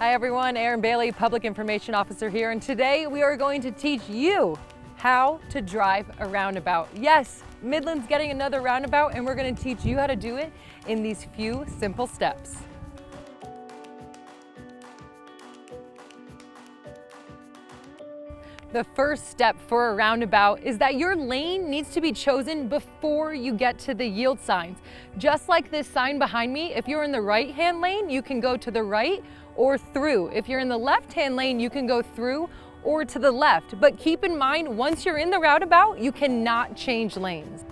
Hi everyone, Erin Bailey, Public Information Officer here, and today we are going to teach you how to drive a roundabout. Yes, Midland's getting another roundabout, and we're going to teach you how to do it in these few simple steps. The first step for a roundabout is that your lane needs to be chosen before you get to the yield signs. Just like this sign behind me, if you're in the right-hand lane, you can go to the right or through. If you're in the left-hand lane, you can go through or to the left. But keep in mind, once you're in the roundabout, you cannot change lanes.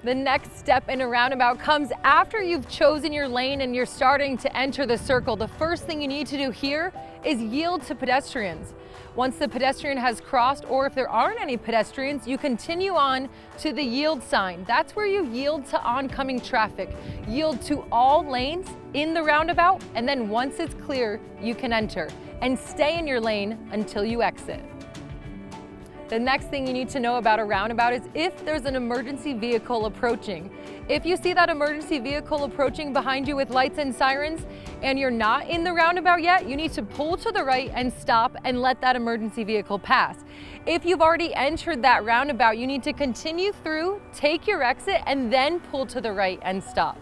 The next step in a roundabout comes after you've chosen your lane and you're starting to enter the circle. The first thing you need to do here is yield to pedestrians. Once the pedestrian has crossed, or if there aren't any pedestrians, you continue on to the yield sign. That's where you yield to oncoming traffic. Yield to all lanes in the roundabout, and then once it's clear, you can enter. And stay in your lane until you exit. The next thing you need to know about a roundabout is if there's an emergency vehicle approaching. If you see that emergency vehicle approaching behind you with lights and sirens and you're not in the roundabout yet, you need to pull to the right and stop and let that emergency vehicle pass. If you've already entered that roundabout, you need to continue through, take your exit, and then pull to the right and stop.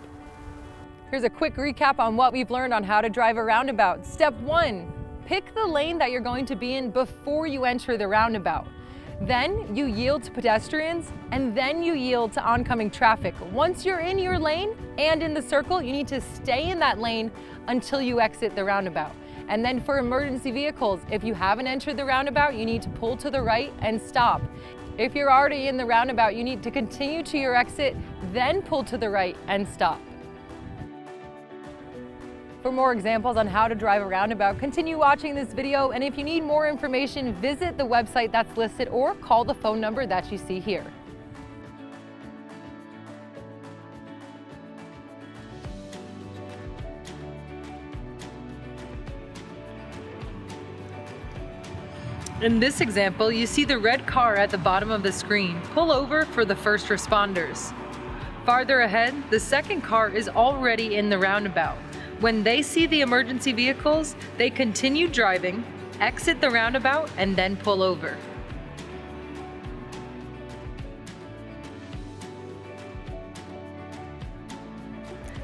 Here's a quick recap on what we've learned on how to drive a roundabout. Step 1, pick the lane that you're going to be in before you enter the roundabout. Then you yield to pedestrians, and then you yield to oncoming traffic. Once you're in your lane and in the circle, you need to stay in that lane until you exit the roundabout. And then for emergency vehicles, if you haven't entered the roundabout, you need to pull to the right and stop. If you're already in the roundabout, you need to continue to your exit, then pull to the right and stop. For more examples on how to drive a roundabout, continue watching this video, and if you need more information, visit the website that's listed or call the phone number that you see here. In this example, you see the red car at the bottom of the screen. Pull over for the first responders. Farther ahead, the second car is already in the roundabout. When they see the emergency vehicles, they continue driving, exit the roundabout, and then pull over.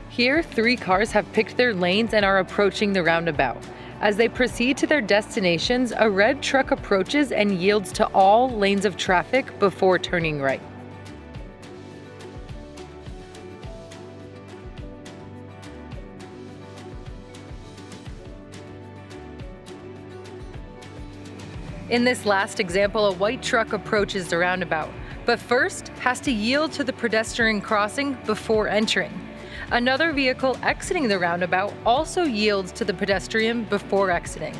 Here, 3 cars have picked their lanes and are approaching the roundabout. As they proceed to their destinations, a red truck approaches and yields to all lanes of traffic before turning right. In this last example, a white truck approaches the roundabout, but first has to yield to the pedestrian crossing before entering. Another vehicle exiting the roundabout also yields to the pedestrian before exiting.